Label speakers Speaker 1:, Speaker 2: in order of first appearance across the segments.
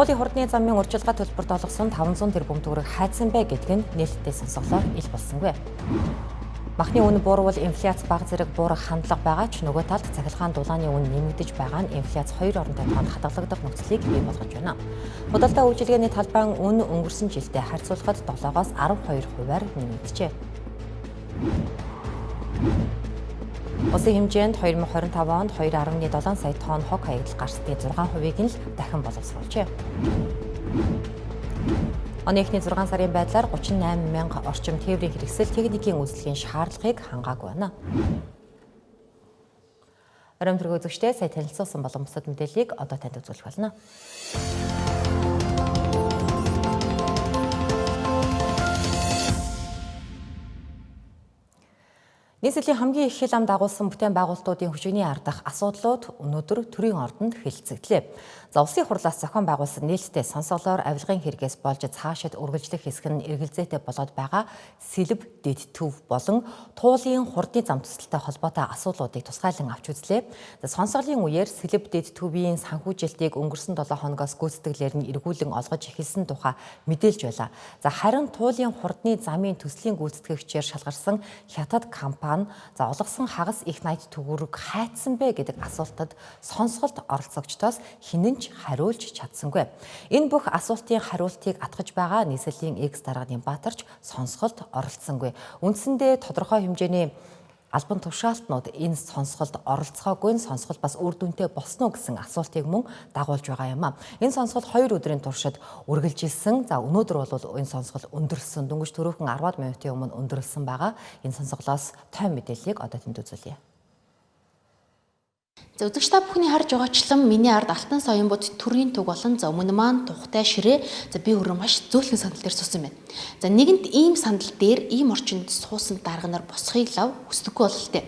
Speaker 1: Туулын хурдны замын урьдчилгаа төлбөрт олгосон 500 тэрбум төгрөг хайцсан бэ гэдг нь нээлттэй сонсголоор ил болсонгүй. Махны үнэ буурвал инфляц баг зэрэг буурах хандлага байгаа ч нөгөө талд цахилгаан дулааны үнэ нэмэгдэж байгаа нь инфляц хоёр оронтой тоонд хадгалагдах нөхцөлийг бий болгож байна. Худалдаа үйлчилгээний талбайн үнэ өнгөрсөн жилдээ харьцуулахад 7-оос 12%-аар нэмэгджээ. Улсын хэмжээнд 2025 онд 2.7 сая тонн хог хаягдал гарсны 6%-ийг нь л дахин боловсруулжээ. Оны эхний 6 сарын байдлаар 38 мянга орчим тээврийн хэрэгсэл техникийн үйлчлэгийн шаардлагыг хангаагүй байна. Оройн төргөө үзэгчдээ сая танилцуулсан болон бусад мэдээллийг одоо танд үзүүлэх болно. Нийслэлийн хамгийн их хил ам дагуулсан бүтээн байгуулалтуудын хүчигний ардах асуудлууд өнөөдөр төрийн ордонд хэлэлцэгдлээ. За улсын хурлаас зохион байгуулсан нээлттэй сонсголоор авилгын хэрэгээс болж цаашид үргэлжлэх хэсэг нь эргэлзээтэй болоод байгаа сэлб дэд төв болон туулын хурдны зам төсөлтэй холбоотой асуудлуудыг тусгайлан авч үзлээ. За сонсголын үеэр сэлб дэд төвийн санхүүжилтийг өнгөрсөн 7 хоногоос гүйцэтгэлээр нь эргүүлэн олгож эхэлсэн тухай мэдээлж байлаа. За харин туулын хурдны замын төслийн гүйцэтгэгчээр шалгарсан хятад компани олгосон хагас их найд төгрөг хайцсан бэ гэдэг асуултад сонсголт оролцогчдоос хинэн ч хариулж чадсангүй. Энэ бүх асуултын хариултыг атгаж байгаа нийслэлийн X дарга Нямбатарч сонсголт оролцсонгүй. Үндсэндээ тодорхой хэмжээний албан тушаалтнууд энэ сонсголд оролцохоогүй, сонсголт бас үр дүнтэй босноо гэсэн асуултыг мөн дагуулж байгаа юм а. Энэ сонсголт 2 өдрийн туршид үргэлжилсэн. За өнөөдөр бол энэ сонсголт өндөрсөн. Дөнгөж төрөөхөн 10 минутын өмнө өндөрсөн байгаа. Энэ сонсголоос тойм мэдээллийг одоо тэнд үзүүлье.
Speaker 2: За үзэгч та бүхний харж байгаачлан миний ард алтан соён бод төрийн төг болон за өмнө маань тухтай ширээ за би өөрөө маш зөөлхөн сандал дээр суусан байна. За нэгэнт ийм сандал дээр ийм орчинд суусан дарга нар босхийг лав хүсдэггүй бололтой.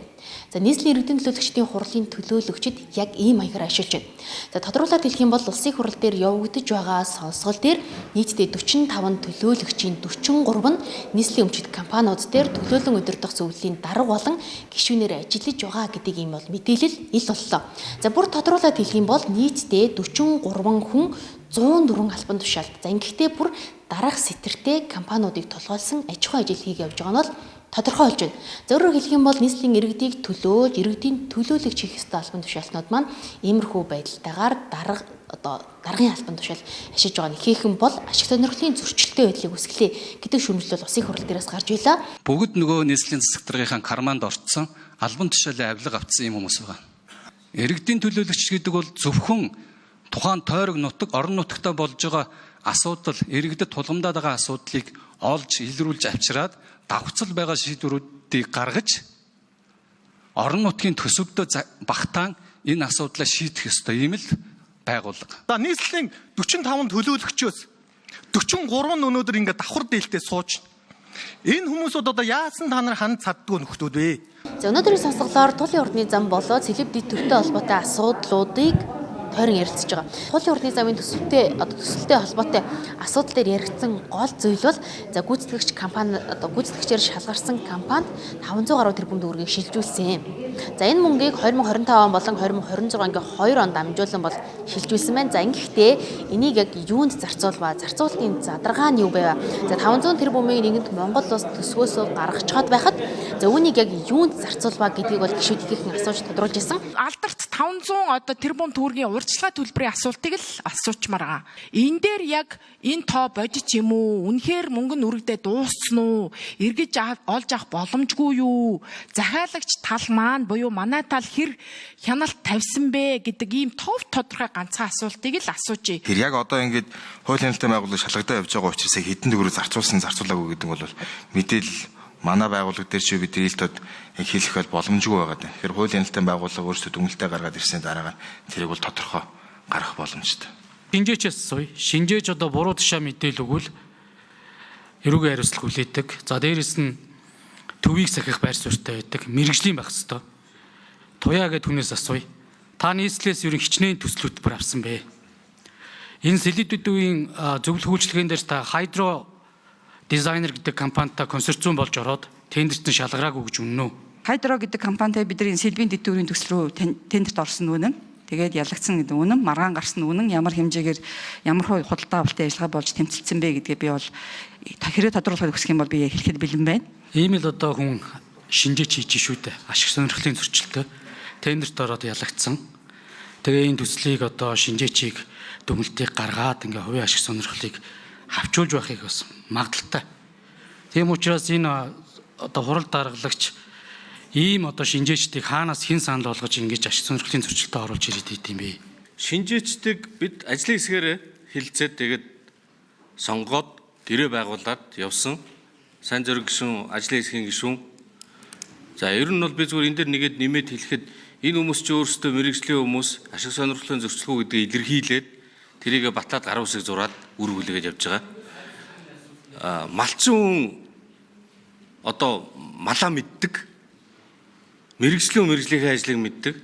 Speaker 2: За нийслэлийн иргэдийн төлөөлөгчдийн хурлын төлөөлөгчд яг ийм маягаар ашиглаж байна. За тодруулаад хэлэх юм бол улсын хурал дээр явагдаж байгаа сонсгол дээр нийтдээ 45 төлөөлөгчийн 43 нь нийслэлийн өмчит компаниуд дээр төлөөлөн удирдах зөвлөлийн дарга болон гишүүнээр ажиллаж байгаа гэдэг ийм бол мэдээлэл ил боллоо. За бүр тодруулаад хэлэх юм бол нийтдээ 43 хүн 104 албан тушаалд. За ингэхдээ бүр дараах сэтэртэй компаниудыг толгойлсон аж ахуйн ажил хийж явж байгаа нь бол тодорхой болж байна. За өөрөөр хэлэх юм бол нийслэлийн иргэдийг төлөөж, иргэдийн төлөөлөгч хийх ёстой албан тушаалтнууд маань иймэрхүү байдалтайгаар даргын албан тушаал ашиглаж байгаа нь ихээхэн бол ашиг сонирхлын зөрчилтэй байдлыг үүсгэлээ гэдэг шүүмжлэл улсын хурал дээрээс гарч ийлээ.
Speaker 3: Бүгд нөгөө нийслэлийн засаг даргынхаа карманд орцсон албан тушаалын авилга авцсан юм хүмүүс байгаа. Иргэдийн төлөөлөгч гэдэг бол зөвхөн тухайн тойрог нутаг, орон нутагтаа болж байгаа асуудал, иргэдэд тулгамдаад байгаа асуудлыг олж илрүүлж авчираад давхцал байгаа шийдвэрүүдийг гаргаж орон нутгийн төсөвдөө багтаан энэ асуудлаа шийдэх ёстой юм л байгууллага.
Speaker 4: За нийслэлийн 45 төлөөлөгчөөс 43 нь өнөөдөр ингээд давхар дээлтэй сууж энэ хүмүүсүүд одоо яасан та нар ханд цаддгүй нөхдүүд вэ?
Speaker 2: За өнөөдрийн сонсголоор туулын хурдны зам болоод сэлб дэд төвтэй холбоотой асуудлуудыг тойрон ярилцж байгаа. Туулын хурдны замын төсөлтэй холбоотой асуудал дээр яригдсан гол зүйл бол за гүйцэтгэгч компани гүйцэтгэгчээр шалгарсан компанид 500 гаруй тэрбум төгрөгийг шилжүүлсэн. За энэ мөнгийг 2025 он болон 2026 онгийн 2 онд дамжуулан бол шилжүүлсэн байна. За ингэхдээ энийг яг юунд зарцуулбаа? Зарцуулалтын задаргаа нь юу байв? За 500 тэрбумыг нэгэнт Монгол улс төсвөөсөө гаргаж чад байхад за үүнийг яг юунд зарцуулбаа гэдгийг бол гишүүд ихэнх асууж тодруулж ирсэн.
Speaker 5: Алдарт 500 тэрбум төгрөгийн урьдчилгаа төлбөрийн асуултыг л асуучмаар байгаа. Энэ дээр яг энэ тоо бодит юм уу? Үнэхээр мөнгө нь үргэлдээ дууссан уу? Эргэж олж авах боломжгүй юу? Захиалагч тал маань буюу манай тал хэр хяналт тавьсан бэ гэдэг ийм тодорхой ганцхан асуултыг л асууж.
Speaker 6: Тэр яг одоо ингэж хууль хяналттай байгууллага шалгагдаа явж байгаа учраас хэдэн төгрөг зарцуулсан зарцуулаагүй гэдэг бол мэдээлэл манай байгууллага дээр ч бид ээлтод хэлэх бол боломжгүй байгаа даа. Тэгэхээр хууль хяналттай байгууллага өөрсдөө дүгнэлтээ гаргаад ирсэн дараа тэрийг бол тодорхой гаргах боломжтой.
Speaker 7: Шинжээч асууя. Шинжээч одоо буруу тушаа мэдээлэл өгвөл эрүүгийн хариуцлага хүлээдэг. За дээрэс нь төвийг сахих байр суурьтай байдаг. Мэргэжлийн байх ёстой. Туяа гэдэг хүнээс асууя. Та нийслэлээс ерөн хичнээн төсөл хөтөлбөр авсан бэ? Энэ сэлэдүүдийн зөвлөх үйлчилгээнд дээр та хайдро дизайнер гэдэг компанитай консорциум болж ороод тендерт нь шалгараагүй гэж үнэн үү?
Speaker 8: Хайдро гэдэг компанитай бидний сэлбийн дэд төвийн төсөл рүү тендерт орсон нүнэ. Тэгээд ялагдсан гэдэг үнэн, маргаан гарсан үнэн, ямар хэмжээгээр ямар худалдаа авалтын ажиллагаа болж тэмцэлсэн бэ гэдгээ би бол хэрэг тодруулахыг хүсэх юм бол би хэлэхэд бэлэн байна.
Speaker 7: Ийм л одоо хүн шинжээч хийж шүү дээ. Ашиг сонирхлын зөрчилтэй тендерт ороод ялагдсан. Тэгээ энэ төслийг одоо шинжээчийг дүгнэлтийг гаргаад ингээ хувийн ашиг сонирхлыг хавчуулж байхыг бас магадaltaй. Тийм учраас энэ одоо хурал даргалагч ийм одоо шинжээчдийг хаанаас хэн санал болгож ингэж ашиг сонирхлын зөрчилтөд оруулж ирээд идэм бэ?
Speaker 9: Шинжээчдийг бид ажлын хэсгээр хилцээд тэгээд сонгоод гэрээ байгуулад явсан. Сайн зориг гишүүн, ажлын хэсгийн гишүүн. За ер нь бол би зүгээр энэ дээр нэгэд нэмээд хэлэхэд энэ хүмүүс ч өөрсдөө мэрэгжлийн хүмүүс ашиг сонирхлын зөрчилгөө гэдгийг илэрхийлээд тэрийг батлаад гар үсэг зураад үр хүлээгээд явж байгаа. Малчин хүн одоо малаа мэддэг. Мэргэжлийн ажлыг мэддэг.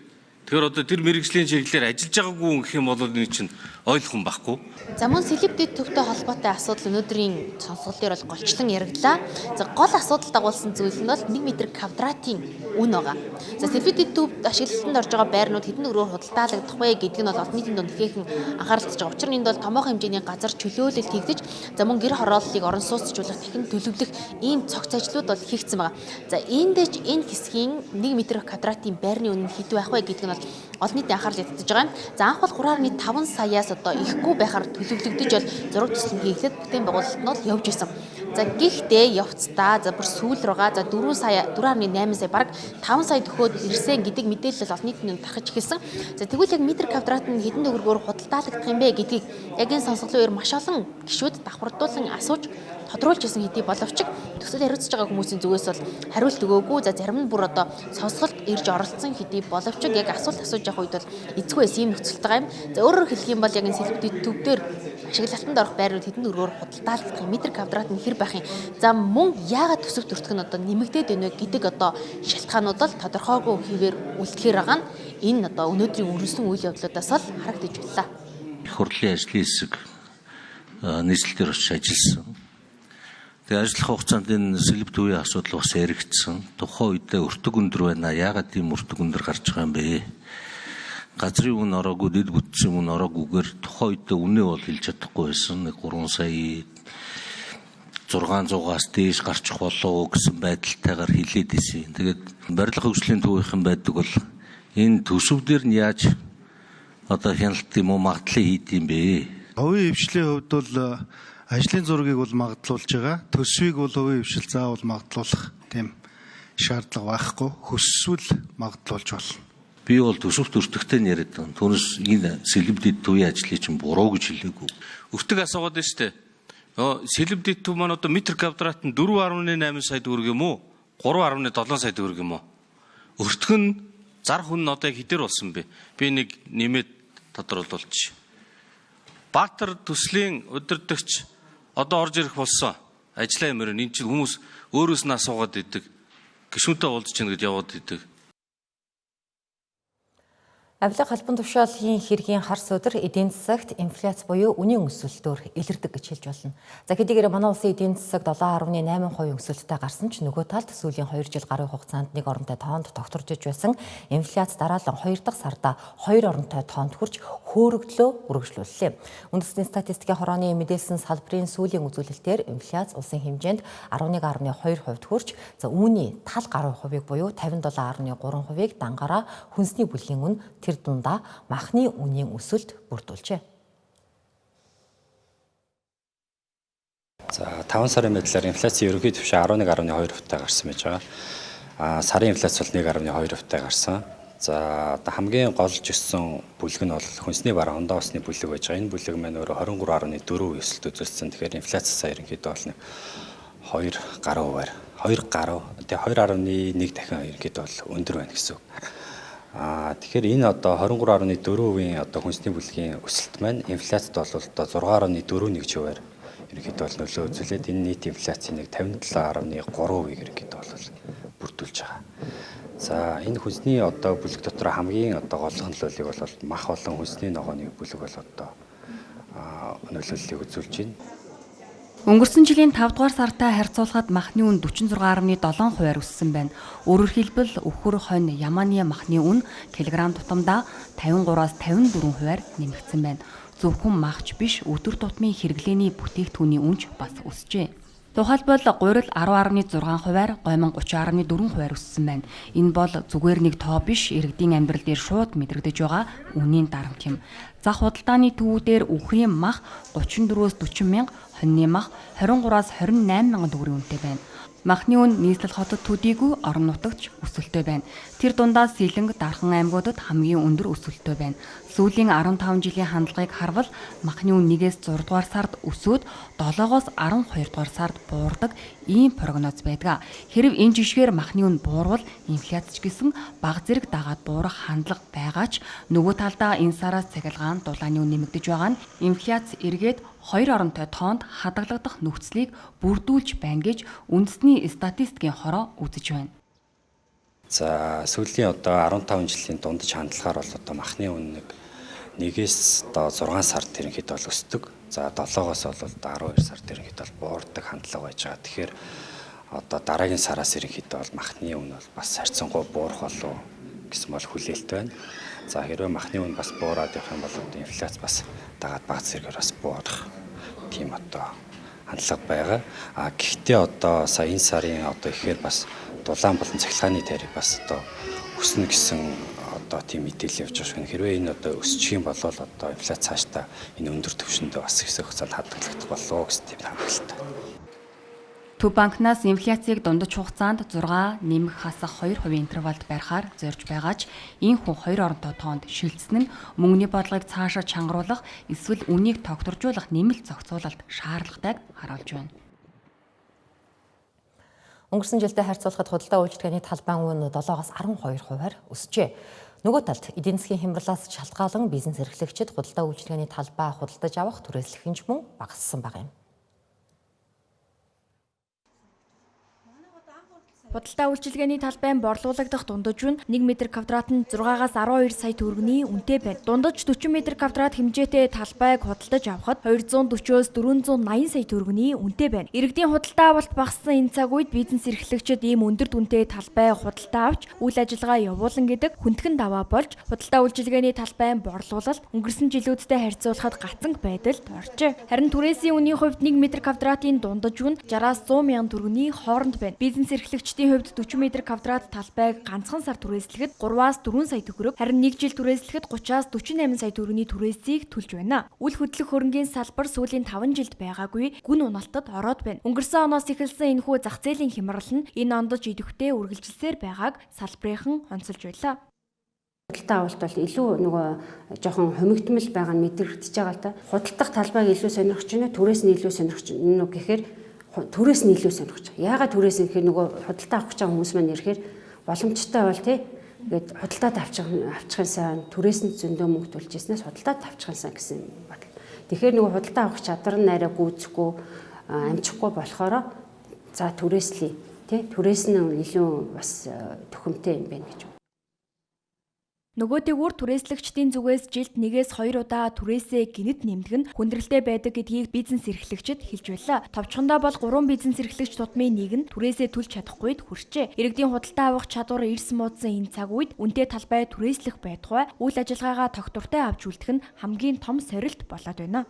Speaker 9: Тэгэхээр одоо тэр мэргэжлийн чиглэлээр ажиллаж байгаагүй гэх юм бол энэ чинь ойлгох юм байхгүй.
Speaker 2: За мөн сэлбэдэд төвтэй холбоотой асуудал өнөөдрийн сонсголт дээр бол голчлон яригдлаа. За гол асуудал дагуулсан зүйл нь бол 1 м квадратын үн байгаа. За сэлбэдэд төвд ашиглалтанд орж байгаа байрнууд хэдэн өрөөр худалдаалагдах вэ гэдэг нь бол олон нийтийн дунд ихээхэн анхаарал татж байгаа. Учир нь энд бол томоохон хэмжээний газар чөлөөлөлт хийгдэж, за мөн гэр хорооллыг орон сууцчлуулах, дахин төлөвлөх ийм цогц ажлууд бол хийгдсэн байгаа. За эндэж энэ хэсгийн 1 м квадратын байрны үн нь хэд байх вэ гэдэг нь бол олон нийтийн анхаарал татж байгаа. За анх бол 3.5 саяас одоо ихгүй байхаар төлөвлөгдөж бол зураг төсөл хийгдээд бүтээн байгуулалт нь бол явж исэн. За гэхдээ явцдаа за бүр сүүл рүүгээ за 4.8 сая бараг 5 сая төгөөд ирсэн гэдэг мэдээлэл олон нийтийн тархаж эхэлсэн. За тэгвэл яг метр квадрат нь хэдэн төгрөгөөр худалдаалагдах юм бэ гэдгийг яг энэ сонсголын үеэр маш олон гишүүд давхардуулан асууж тодруулж исэн хэдий боловч төсөл хариуцж байгаа хүмүүсийн зүгээс бол хариулт өгөөгүй. За зарим нь бүр одоо сонсголт ирж оролцсон хэдий боловч яг асуулт асууж явах үед бол эцгүй эс ийм нөхцөлтэй байгаа юм. За өөрөөр хэлэх юм бол яг энэ сэлбэдэд төвдөр ашиглалтанд орох байрнууд хэдэн төгрөгөөр худалдаалагдах юм, метр квадрат нь хэр байх юм. За мөн яагаад төсөв төртөх нь одоо нэмэгдээд байна вэ гэдэг одоо шалтгаанууд бол тодорхойгүй хэвээр үлдэхээр байгаа нь энэ одоо өнөөдрийн өрнөсөн үйл явдлуудаас л харагдаж байлаа.
Speaker 10: Их хурлын ажлын хэсэг нийслэлээр очиж ажилласан. Тэгээ ажиллах хугацаанд энэ сэлб төвийн асуудал бас яригдсан. Тухайн үедээ өртөг өндөр байна. Яагаад тийм өртөг өндөр гарч байгаа юм бэ? Газрын үн ороогүй, дэд бүтцийн үн ороогүйгээр тухайн үедээ үнэ бол хэлж чадахгүй байсан. 3 сая 600-аас дээш гарчих болов гэсэн байдалтайгаар хэлээд исэн. Тэгээд барилга хөгжлийн төвийнхэн байдаг бол энэ төсөв дээр нь яаж одоо хяналт юм уу магадлал хийд юм бэ?
Speaker 11: Хувийн хвшлийн хувьд бол ажлын зургийг бол магадлуулж байгаа. Төсвийг бол хувийн хвшил заавал магадлуулах тийм шаардлага байхгүй. Хөсвөл магадлуулж болно.
Speaker 10: Би бол төсөвт өртөгтэй нь яриад байгаа. Түүнээс энэ сэлбэдэд төвийн ажлыг чинь буруу гэж хэлээгүй.
Speaker 9: Өртөг асуугаад байна шүү дээ. Сэлбэдэд төв маань одоо метр квадрат нь 4.8 сая төгрөг юм уу? 3.7 сая төгрөг юм уу? Өртөг нь зар хүн нь одоо хэдэр болсон бэ? Би нэг нэмээд тодруулуулчих. Баатар төслийн удирдагч одоо орж ирэх болсон. Ажлаа юмэр энэ чинь хүмүүс өөрөөс нь асуугаад идэг. Гишүүнтэй уулзж ийн гэж яваад идэг.
Speaker 1: Авилга халбан тушаалын хэргийн харс өдөр эдийн засагт инфляц буюу үнийн өсөлтөөр илэрдэг гэж хэлж болно. За хэдийгээр манай улсын эдийн засаг 7.8% өсөлттэй гарсан ч нөгөө талд сүүлийн 2 жил гаруй хугацаанд нэг оронтой тоонд тогтворж иж байсан инфляц дараалан 2 дахь сарда 2 оронтой тоонд хүрч хөөрөгдлөө үргэлжлүүллээ. Үндэсний статистикийн хорооны мэдээлсэн салбарын сүүлийн үзүүлэлтээр инфляц улсын хэмжээнд 11.2% хүрч за үүний тал гаруй хувийг буюу 57.3%-ийг дангаараа хүнсний бүлгийн үн тэр дундаа махны үнийн өсөлт бүрдүүлжээ.
Speaker 12: За 5 сарын мэдлэр инфляцийн ерөнхий түвшин 11.2%-тай гарсан байж байгаа. Сарын инфляц бол 1.2%-тай гарсан. За хамгийн голж өссөн бүлэг нь бол хүнсний бараа хондоо усны бүлэг байж байгаа. Энэ бүлэг маань өөрөө 23.4% өсөлт үзүүлсэн. Тэгэхээр инфляц сая ерөнхийдөө бол 2 гаруй хувиар 2 гаруй. Тэгээ 2.1 дахин ерөнхийдөө бол өндөр байна гэсэн үг. Тэгэхээр энэ одоо 23.4%-ийн одоо хүнсний бүлгийн өсөлт маань инфляцид бол одоо 6.41%-аар ерөнхийдөө бол нөлөө үзүүлээд энэ нийт инфляцийн нэг 57.3%-ийг ерөнхийдөө бол бүрдүүлж байгаа. За энэ хүнсний одоо бүлэг дотор хамгийн одоо голлох нөлөөллийг бол мах болон хүнсний ногооны бүлэг бол одоо нөлөөллийг үзүүлж байна.
Speaker 13: Өнгөрсөн жилийн 5 дугаар сартай харьцуулахад махны үн 46.7% өссөн байна. Өөрөөр хэлбэл өвхөр хонь ямааны махны үн килограмм тутамдаа 53-аас 54% нэмэгдсэн байна. Зөвхөн махч биш өдөр тутмын хэрэглээний бүтээгдэхүүний үнж бас өсжээ. Тухайлбал гурил 10.6%-аар гомон 30.4% өссөн байна. Энэ бол зүгээр нэг тоо биш, иргэдийн амьдрал дээр шууд мэдрэгдэж байгаа үнийн дарамт юм. Зах худалдааны төвүүдээр үхрийн мах 34-өөс 40 мянга, хоньны мах 23-аас 28 мянган төгрөгийн үнэтэй байна. Махны үн нийслэл хотод төдийгүй орон нутагч өсөлттэй байна. Тэр дундаа Сэлэнг, Дархан аймагуудад хамгийн өндөр өсөлттэй байна. Сүүлийн 15 жилийн хандлагыг харвал махны үн 1-ээс 6 дугаар сард өсөөд 7-оос 12 дугаар сард буурдаг ийм прогноз байдаг. Хэрв энэ жишгээр махны үн буурвал инфляцч гэсэн бага зэрэг дагаад буурах хандлага байгаа ч нөгөө талдаа энэ сараас цахилгаан дулааны үн нэмэгдэж байгаа нь инфляц эргээд хоёр оронтой тоонд хадгалагдах нөхцөлийг бүрдүүлж байна гэж үндэсний статистикийн хороо үзэж байна.
Speaker 12: За сүүлийн одоо 15 жилийн дундаж хандлагаар бол одоо махны үн 1-ээс 6 сард ерөнхийдөө бол өсдөг. За 7-оос бол 12 сард ерөнхийдөө бол буурдаг хандлага байж байгаа. Тэгэхээр одоо дараагийн сараас ерөнхийдөө бол махны үн бол бас харьцангуй буурах болов гэсэн бол хүлээлт байна. За хэрвээ махны үн бас буураад явах юм бол инфляц бас дагаад бага зэрэгээр бас буурах тийм одоо хандлага байгаа. Гэхдээ одоо сая энэ сарын одоо ихээр бас дулаан болон цахилгааны тариф бас одоо өснө гэсэн одоо тийм мэдээлэл явж байгаа. Хэрвээ энэ одоо өсчих юм бол одоо инфляц цаашдаа энэ өндөр түвшиндээ бас хэсэг хугацаанд хадгалагдах болов гэсэн тийм хамгаалалтай.
Speaker 13: Төв банкнаас инфляцийг дундаж хугацаанд 6 нэмэх хасах 2% интервалд барихаар зорж байгаа ч энэ хүн 2 оронтой тоонд шилжсэн нь мөнгөний бодлогыг цаашаа чангаруулах эсвэл үнийг тогтворжуулах нэмэлт зохицуулалт шаардлагатайг харуулж байна.
Speaker 1: Өнгөрсөн жилдээ харьцуулахад худалдаа үйлчилгээний талбайн үн 7-оос 12%-аар өсжээ. Нөгөө талд эдийн засгийн хямралаас шалтгаалan бизнес эрхлэгчид худалдаа үйлчилгээний талбай худалдаж авах түрээслэх хэмж мөн багассан баг юм.
Speaker 14: Худалдаа үйлчилгээний талбайн борлуулагдах дундаж үн 1 м2 нь 6-аас 12 сая төгрөгийн үнэтэй байна. Дундаж 40 м2 хэмжээтэй талбайг худалдаж авахад 240-өөс 480 сая төгрөгийн үнэтэй байна. Иргэдийн худалдаа авалт багассан энэ цаг үед бизнес эрхлэгчид ийм өндөр дүнтэй талбай худалдаа авч үйл ажиллагаа явуулан гэдэг хүндхэн даваа болж худалдаа үйлчилгээний талбайн борлуулалт өнгөрсөн жилүүдтэй харьцуулахад гацанг байдалд оржээ. Харин түрээсийн үнийн хувьд 1 м2-ийн дундаж үн 60-аас 100 мянган төгрөгийн хооронд байна. Бизнес эрхлэгчдийн хувьд 40 м2 талбайг ганцхан сар түрээслэхэд 3-аас 4 сая төгрөг, харин 1 жил түрээслэхэд 30-аас 48 сая төгрөгийн түрээсийг төлж байна. Үл хөдлөх хөрөнгийн салбар сүүлийн 5 жилд байгаагүй гүн уналтад ороод байна. Өнгөрсөн оноос эхэлсэн энэхүү зах зээлийн хямрал нь энэ ондож идэвхтэй үргэлжилсээр байгааг салбарынхан онцолж байлаа.
Speaker 15: Худалдаа авалт бол илүү нөгөө жоохон хомигдмал байгаа нь мэдрэгдэж байгаа л да. Худалдах талбайг илүү сонирхож байна, түрээс нь илүү сонирхож байна гэхээр түрээс нь илүү сонирхож байгаа. Яагаад түрээс нь гэхээр нөгөө худалдаа авах гэж байгаа хүмүүс маань ирэхээр боломжтой бол тий. Ингээд худалдаад авчихсан түрээс нь зөндөө мөнгө төлж ирснээс худалдаад авчихсан гэсэн бодол. Тэгэхээр нөгөө худалдаа авах чадвар нь арай гүйцэхгүй амжихгүй болохоор за түрээслэе тий. Түрээс нь илүү бас төхөмтэй юм байна гэж.
Speaker 14: Нөгөө тэгүр түрээслэгчдийн зүгээс жилд 1-ээс 2 удаа түрээсээ гинэт нэмдэг нь хүндрэлтэй байдаг гэдгийг бизнес эрхлэгчид хэлж байлаа. Товчхондоо бол 3 бизнес эрхлэгч тутмын нэг нь түрээсээ төлж чадахгүйд хүрчээ. Иргэдийн худалдаа авах чадвар эрс муудсан энэ цаг үед үнэтэй талбай түрээслэх байтугай үйл ажиллагаагаа тогтвортой авч үлдэх нь хамгийн том сорилт болоод байна.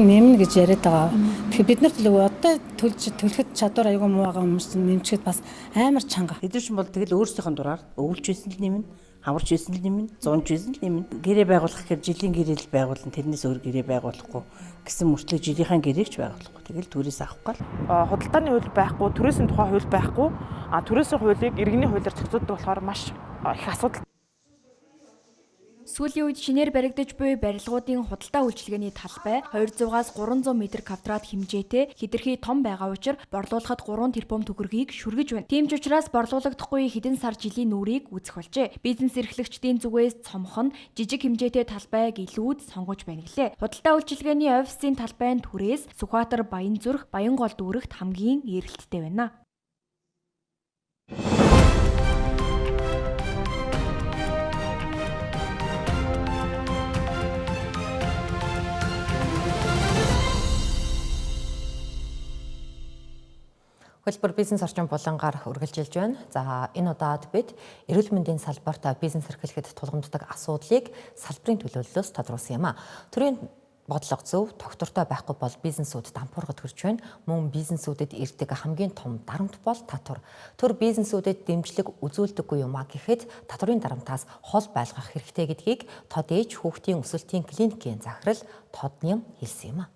Speaker 16: Нэмнэ гэж яриад байгаа. Тэгэхээр бид нарт л одоо төлөхөд чадвар аягүй муу байгаа хүмүүс нэмчихэд бас амар чанга.
Speaker 17: Эдгээр чинь бол тэгэл өөрсдийнхөө дураар өвлж байсан л нэмнэ. Хаварч байсан л нэмнэ, зунж байсан л нэмнэ. Гэрээ байгуулах гэхээр жилийн гэрээл байгуулна, тэрнээс өөр гэрээ байгуулахгүй гэсэн мөртлөө жилийнхаа гэрээг ч байгуулахгүй. Тэгэл түрээс авахгүй л.
Speaker 18: Худалдааны хууль байхгүй, түрээсийн тухай хууль байхгүй. Түрээсийн хуулийг иргэний хуулиар зохицуулдаг болохоор маш их асуудал.
Speaker 14: Сүүлийн үед шинээр баригдаж буй барилгуудын худалдаа үйлчилгээний талбай 200-аас 300 м2 хэмжээтэй хэтэрхий том байгаа учраас борлуулахад 3 тэрбум төгрөгийг шүргэж байна. Тийм ч учраас борлуулагдахгүй хэдэн сар жилийн нүрийг үзэх болжээ. Бизнес эрхлэгчдийн зүгээс цомхон жижиг хэмжээтэй талбайг илүүд сонгож байна гэлээ. Худалдаа үйлчилгээний офисын талбайн түрээс Сүхбаатар, Баянзүрх, Баянгол дүүрэгт хамгийн эрэлттэй байна.
Speaker 1: Хөтөлбөр бизнес орчин булангаар үргэлжилж байна. За энэ удаад бид эрүүл мэндийн салбарт бизнес эрхлэхэд тулгамддаг асуудлыг салбарын төлөөллөөс тодруулсан юм а. Төрийн бодлого зөв, тогтвортой байхгүй бол бизнесүүд дампуургад хүрч байна. Мөн бизнесүүдэд ирдэг хамгийн том дарамт бол татвар. Төр бизнесүүдэд дэмжлэг үзүүлдэггүй юм а гэхэд татварын дарамтаас хол байлгах хэрэгтэй гэдгийг тод ээж хүүхдийн өсөлтийн клиникийн захирал Тодням хэлсэн юм а.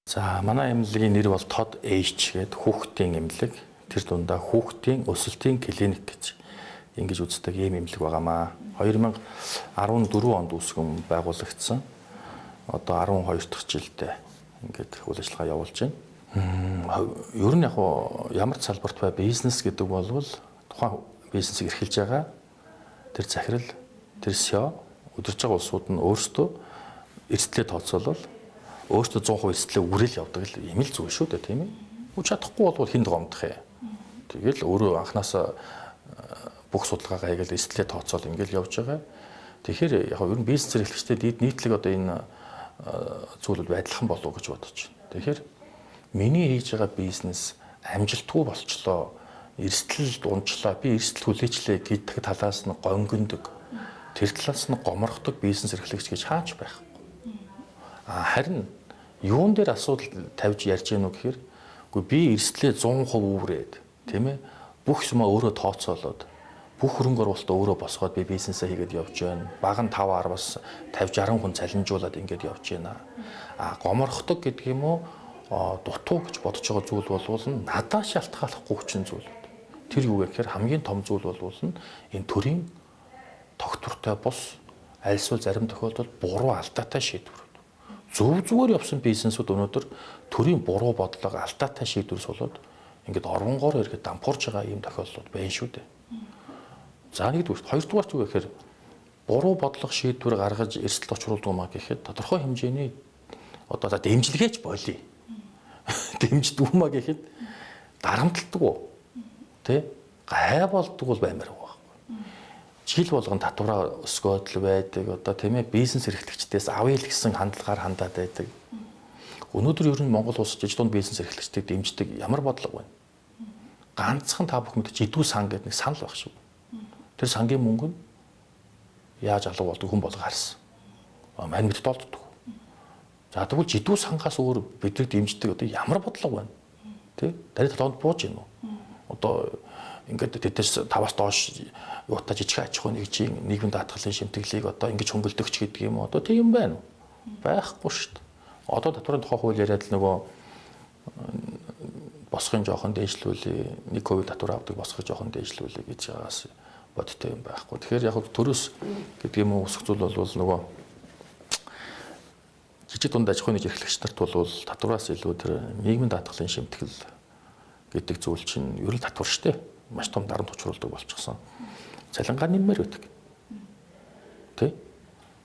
Speaker 19: За манай эмнэлгийн нэр бол Тод Age гэдэг хүүхдийн эмнэлэг. Тэр дундаа хүүхдийн өсөлтийн клиник гэж ингэж үздэг ийм эмнэлэг байгаамаа. 2014 онд үүсгэн байгуулагдсан. Одоо 12 дахь жилдээ ингээд үйл ажиллагаа явуулж байна. Ер нь ямар ч салбарт бай бизнес гэдэг бол тухайн бизнесийг эрхэлж байгаа тэр захирал, тэр SEO удирж байгаа улсууд нь өөрсдөө эрсдлээ тооцоолол өөртөө 100% эрсдлээ үрэл явдаг л юм л зүйл шүү дээ, тийм ээ. Үгүй чадахгүй бол хинд гомдох юм. Тэгэл өөрөө анханасаа бүх судалгаагаа хийгээл эрсдлээ тооцоол ингээл явж байгаа. Тэгэхээр яг ер нь бизнес эрхлэгчдэд нийтлэг одоо энэ зүйл байдлахан болов гэж бодож байна. Тэгэхээр миний хийж байгаа бизнес амжилтгүй болчлоо, эрсдэл дунджлаа, би эрсдэл хүлээчлээ гэдэг талаас нь гонгондог. Тэр талаас нь гоморхдог бизнес эрхлэгч гэж хаач байхгүй. Харин юун дээр асуудал тавьж ярьж гэнэ үү гэхээр үгүй би эрсдлээ 100% үүрээд тийм ээ бүх юмаа өөрөө тооцоолоод бүх хөрөнгө оруулалтаа өөрөө босгоод би бизнесээ хийгээд явж байна. Баг нь 5-10-аас 50-60 хүн цалинжуулаад ингээд явж байна. Гоморхдог гэдэг юм уу дутуу гэж бодож байгаа зүйл бол надад шалтгааллахгүй хүчин зүйлүүд. Тэр юу гэхээр хамгийн том зүйл бол энэ төрийн тогтвортой бус альсвал зарим тохиолдолд буруу алдаатай шийдвэр. Зөв зүгээр явсан бизнесүүд өнөөдөр төрийн буруу бодлого алдаатай шийдвэрс болоод ингээд оронгоор ирэхэд дампуурж байгаа ийм тохиолдлууд байна шүү дээ. За нэгдүгээр, хоёрдугаар юу гэхээр буруу бодлого шийдвэр гаргаж эрсдэл учруулдаг юм а гэхэд тодорхой хэмжээний одоо дэмжлэгэж болий. Дэмждэг юм а гэхэд дарамтлагдаг уу? Тэ? Гай болдог бол баймаар байгаа. Жил болгон татвараа өсгөөд л байдаг. Одоо тийм ээ бизнес эрхлэгчдээс авъя л гэсэн хандлагаар хандаад байдаг. Өнөөдөр ер нь Монгол улс жижиг дунд бизнес эрхлэгчдийг дэмждэг ямар бодлого байна? Ганцхан та бүхэн мэдээ жидүү сан гэдэг нэг санал баг шүү. Тэр сангийн мөнгө нь яаж алга болдог хүн болго харсан. Мань мэд толддог. За тэгвэл жидүү сангаас өөр биднийг дэмждэг одоо ямар бодлого байна? Тэ? Дарид толгонд бууж гин үү? Одоо ингээд тэдэс 5-аас доош юутай жижиг аж ахуйн нэгжийн нийгмийн даатгалын шимтгэлийг одоо ингэж хөнгөлдөгч гэдэг юм уу? Одоо тийм байна уу? Байхгүй шүү дээ. Одоо татварын тухай хууль яриад л нөгөө босхын жоохон дээшлүүлээ, 1% татвар авдаг босхыг жоохон дээшлүүлээ гэж байгаас бодтой юм байхгүй. Тэгэхээр яг төрөөс гэдэг юм уу өсөх зүйл бол нөгөө жижиг дунд аж ахуйн эрхлэгч нарт бол татвараас илүү тэр нийгмийн даатгалын шимтгэл гэдэг зүйл чинь ер нь татвар шүү дээ. Маш том дарамт учруулдаг болчихсон. Цалингаа нэммээр байдаг. Тэ?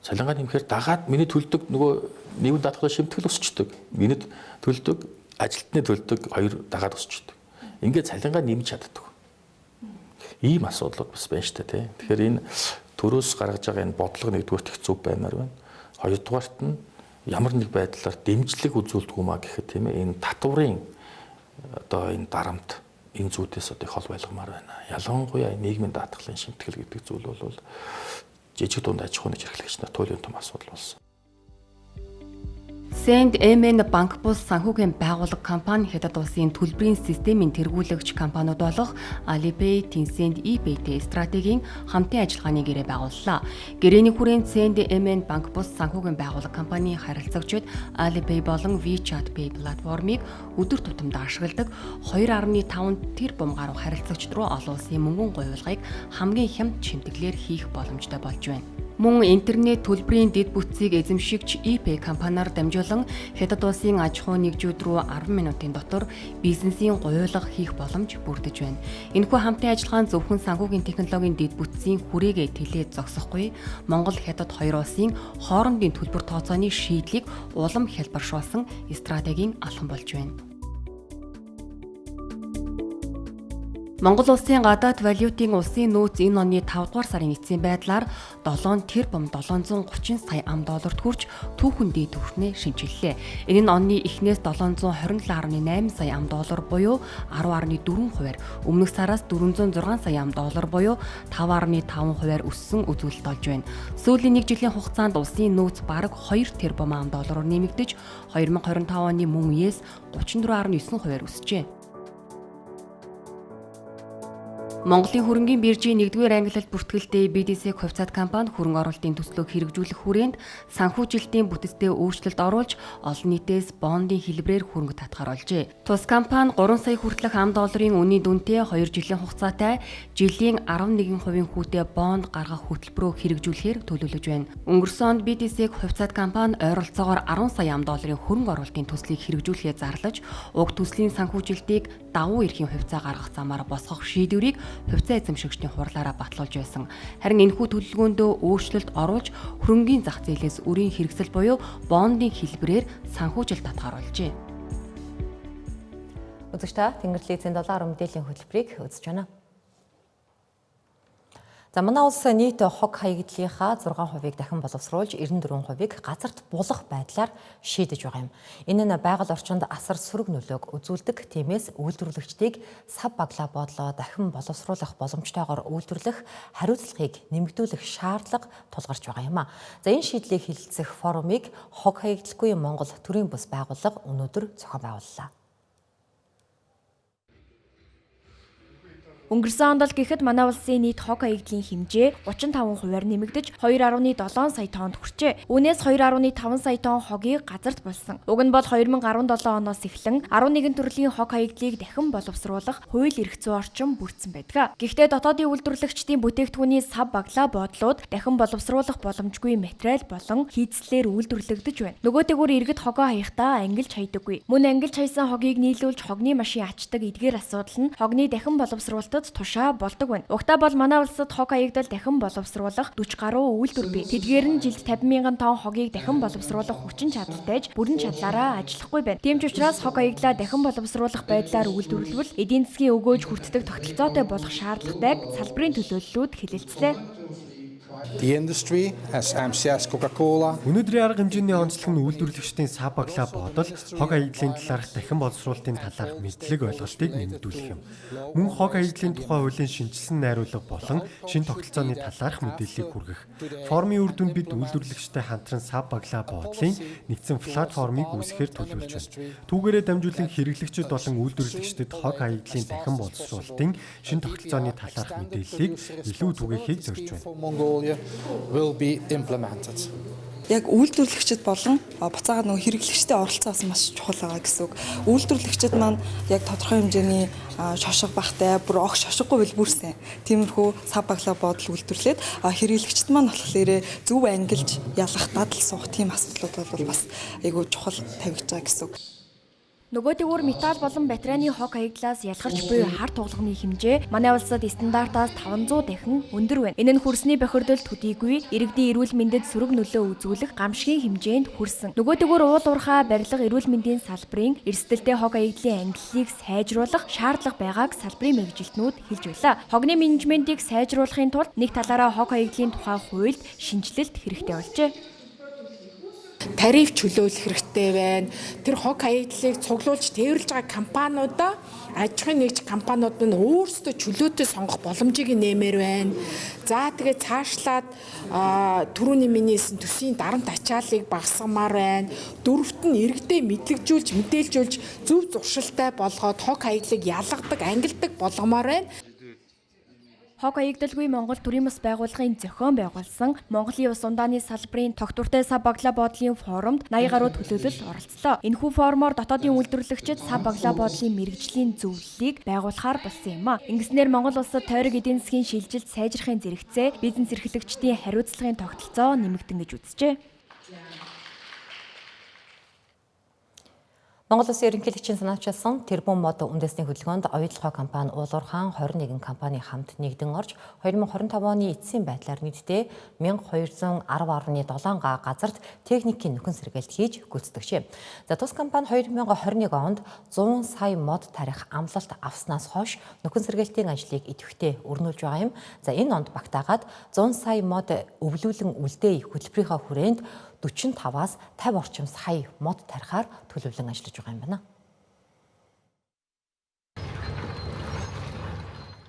Speaker 19: Цалингаа нэмэхээр дагаад миний төлдөг нөгөө нийгмийн даатгалын шимтгэл өсчдөг. Миний төлдөг ажилтны төлдөг хоёр дагаад өсчдөг. Ингээд цалингаа нэмж чаддаг. Ийм асуудлууд бас байна шүү дээ. Тэгэхээр энэ төрөөс гаргаж байгаа энэ бодлого нэгдүгээрт их зөв баймаар байна. Хоёрдугаарт нь ямар нэг байдлаар дэмжлэг үзүүлдэг юм а гэхэд тийм ээ энэ татварын одоо энэ дарамт энэ зүйлээс одоо их хол байлгамаар байна. Ялангуяа нийгмийн даатгалын шимтгэл гэдэг зүйл бол жижиг дунд аж ахуйн эрхлэгч нар туйлын том асуудал болсон.
Speaker 13: Send-MN банк бус санхүүгийн байгууллага компани Хятад улсын төлбөрийн системийн тэргүүлэгч компаниуд болох Alipay, Tencent, ePay-тэй стратегийн хамтын ажиллагааны гэрээ байгууллаа. Гэрээний хүрээнд Send-MN банк бус санхүүгийн байгууллага компани харилцагчид Alipay болон WeChat Pay платформыг өдөр тутамдаа ашигладаг 2.5 тэрбум гаруй харилцагчид руу олон улсын мөнгөн гуйвалгыг хамгийн хямд шимтгэлээр хийх боломжтой болж байна. Мөн интернет төлбөрийн дэд бүтцийг эзэмшигч ePay компаниар дамжуулан Хятад улсын аж ахуйн нэгжүүд рүү 10 минутын дотор бизнесийн гуйвалга хийх боломж бүрдэж байна. Энэхүү хамтын ажиллагаа нь зөвхөн санхүүгийн технологийн дэд бүтцийн хүрээгээ тэлээд зогсохгүй, Монгол Хятад хоёр улсын хоорондын төлбөр тооцооны шийдлийг улам хялбаршуулсан стратегийн алхам болж байна. Монгол улсын гадаад валютын улсын нөөц энэ оны 5 дугаар сарын эцсийн байдлаар 7 тэрбум 730 сая ам долларт хүрч түүхэн дээд түвшнээ шинчиллээ. Энэ нь оны эхнээс 727.8 сая ам доллар буюу 10.4%, өмнөх сараас 406 сая ам доллар буюу 5.5% өссөн үзүүлэлт олж байна. Сүүлийн 1 жилийн хугацаанд улсын нөөц бараг 2 тэрбум ам доллараар нэмэгдэж 2025 оны мөн үеэс 34.9% өсжээ. Монголын хөрөнгийн биржийн 1-р ангилалд бүртгэлтэй BDC хувьцаат компани хөрөнгө оруулалтын төслийг хэрэгжүүлэх хүрээнд санхүүжилтийн бүтцтэй өөрчлөлт оруулж олон нийтээс бондын хэлбэрээр хөрөнгө татгаруулжээ. Тус компани 3 сая хүртэлх ам долларын үнийн дүнтэй 2 жилийн хугацаатай жилийн 11% хүүтэй бонд гаргах хөтөлбөрөө хэрэгжүүлэхээр төлөвлөж байна. Өнгөрсөн онд BDC хувьцаат компани ойролцоогоор 10 сая ам долларын хөрөнгө оруулалтын төслийг хэрэгжүүлэхээ зарлаж, уг төслийн санхүүжилтийг давуу эрхийн хувьцаа гаргах замаар босгох шийдвэрийг хувьцаа эзэмшигчдийн хурлаараа батлуулж байсан. Харин энэхүү төлөвлөгөөндөө өөрчлөлт оруулж хөрөнгийн зах зээлээс үрийн хэрэгсэл буюу бондын хэлбэрээр санхүүжилт татгаруулжээ.
Speaker 1: Үзэгчдээ Тэнгэр телевизийн 7 мэдээллийн хөтөлбөрийг үзэж байна. За манай улс нийт хог хаягдлынхаа 6%-ийг дахин боловсруулж 94%-ийг газарт булах байдлаар шийдэж байгаа юм. Энэ нь байгаль орчинд асар сөрөг нөлөөг үзүүлдэг. Тиймээс үйлдвэрлэгчдийг сав баглаа бодлоо дахин боловсруулах боломжтойгоор үйлдвэрлэх хариуцлагыг нэмэгдүүлэх шаардлага тулгарч байгаа юм. За энэ шийдлийг хэлэлцэх форумыг хог хаягдалгүй Монгол төрийн бүс байгууллага өнөөдөр зохион байгууллаа.
Speaker 14: Өнгөрсөн онд л гэхэд манай улсын нийт хог хаягдлын хэмжээ 35%-аар нэмэгдэж 2.7 сая тоннд хүрчээ. Үүнээс 2.5 сая тонн хогийг газарт булсан. Уг нь бол 2017 оноос эхлэн 11 төрлийн хог хаягдлыг дахин боловсруулах хууль эрх зүйн орчин бүрдсэн байдаг. Гэхдээ дотоодын үйлдвэрлэгчдийн бүтээгдэхүүний сав баглаа бодлууд дахин боловсруулах боломжгүй материал болон хийцлэлээр үйлдвэрлэгдэж байна. Нөгөөтэйгүр иргэд хогоо хаяхдаа ангилж хайдаггүй. Мөн ангилж хайсан хогийг нийлүүлж хогны машин ачдаг эдгээр асуудал нь хогны дахин боловсруулалтад тушаа болдог байна. Угтаа бол манай улсад хог хаягдал дахин боловсруулах 40 гаруй үйлдвэр бий. Тэдгээр нь жилд 50 мянган тонн хогийг дахин боловсруулах хүчин чадалтай бүрэн чадлаараа ажиллахгүй байна. Тийм ч учраас хог хаягдлаа дахин боловсруулах байдлаар үйлдвэрлэвэл эдийн засгийн өгөөж хүртдэг тогтолцоотой болох шаардлагатайг салбарын төлөөллүүд хэлэлцлээ.
Speaker 20: The industry as MCS Coca-Cola
Speaker 21: өнөөдрийн арга хэмжээний онцлог нь үйлдвэрлэгчдийн сав баглаа бодол хог хаягдлын талаарх дахин боловсруулалтын талаарх мэдлэг ойлголтыг нэмэгдүүлэх юм. Мөн хог хаягдлын тухай хуулийн шинжилсэн найруулга болон шин тогтолцооны талаарх мэдээллийг хүргэх. Форумын үр дүнд бид үйлдвэрлэгчтэй хамтран сав баглаа бодлын нэгдсэн платформыг үүсгэхээр төлөвлөж байна. Түүгээрээ дамжуулан хэрэглэгчид болон үйлдвэрлэгчдэд хог хаягдлын дахин боловсруулалтын шин тогтолцооны талаарх мэдээллийг илүү түгээхийг зорж байна.
Speaker 20: will be implemented.
Speaker 22: Яг үйлдвэрлэгчид болон буцаагаад нөгөө хэрэглэгчтэй оролцоос маш чухал байгаа гэсэн үг. Үйлдвэрлэгчид маань яг тодорхой хэмжээний шошго багтай, бүр огт шошгогүй бил бүрсэн. Тиймэрхүү сав баглаа бодол үйлдвэрлээд хэрэглэгчид маань болохоор зөв ангилж ялгах дадал суух тийм асуудлууд бол бас айгүй чухал тавигдж байгаа гэсэн үг.
Speaker 14: Нөгөөтэйгүр металл болон батарейны хог хаягдлаас ялгарч буй хар тулганы хэмжээ манай улсад стандартаас 500 дахин өндөр байна. Энэ нь хөрсний бохирдол төдийгүй иргэдийн эрүүл мэндэд сөрөг нөлөө үзүүлэх гамшигын хэмжээнд хүрсэн. Нөгөөтэйгүр уул уурхай барилга эрүүл мэндийн салбарын эрсдэлтэй хог хаягдлын ангиллыг сайжруулах шаардлага байгааг салбарын мэргэжилтнүүд хэлж байлаа. Хогны менежментийг сайжруулахын тулд нэг талаараа хог хаягдлын тухай хуульд шинжилэлт хэрэгтэй болжээ.
Speaker 5: Тариф чөлөөлөх хэрэгтэй байна. Тэр хог хаягдлыг цуглуулж тээвэрлж байгаа компаниудаа аж ахуйн нэгж компаниуд нь өөрсдөө чөлөөтэй сонгох боломжийг нэмээр байна. За тэгээд цаашлаад түрүүний миний хэлсэн төсвийн дарамт ачааллыг багасгамаар байна. Дөрөвт нь иргэдээ мэдлэгжүүлж, мэдээлжүүлж зөв зуршилтай болгоод хог хаягдлыг ялгадаг, ангилдаг болгомоор байна.
Speaker 14: Хог хаягдалгүй Монгол төрийн бас байгууллагын зохион байгуулсан Монголын ус ундааны салбарын тогтвортой сав баглаа бодлын форумд 80 гаруй төлөөлөл оролцлоо. Энэхүү форумоор дотоодын үйлдвэрлэгчид сав баглаа бодлын мэргэжлийн зөвлөлийг байгуулахаар болсон юм а. Ингэснээр Монгол улсад тойрог эдийн засгийн шилжилт сайжрахын зэрэгцээ бизнес эрхлэгчдийн хариуцлагын тогтолцоо нэмэгдэн гэж үзжээ.
Speaker 1: Монгол Улсын ерөнхийлөгчийн санаачилсан Тэрбум мод үндэсний хөдөлгөөнд оюутлогоо компани Уулуурхаан 21 компани хамт нэгдэн орж 2025 оны эцсийн байдлаар нийтдээ 1210.7 га газарт техникийн нөхөн сэргээлт хийж гүйцэтгэжээ. За тус компани 2021 онд 100 сая мод тарих амлалт авснаас хойш нөхөн сэргээлтийн ажлыг идэвхтэй өрнүүлж байгаа юм. За энэ онд багтаагаад 100 сая мод өвлүүлэн үлдээ хөтөлбөрийнхөө хүрээнд 45-аас 50 орчим сая мод тарихаар төлөвлөн ажиллаж байгаа юм байна.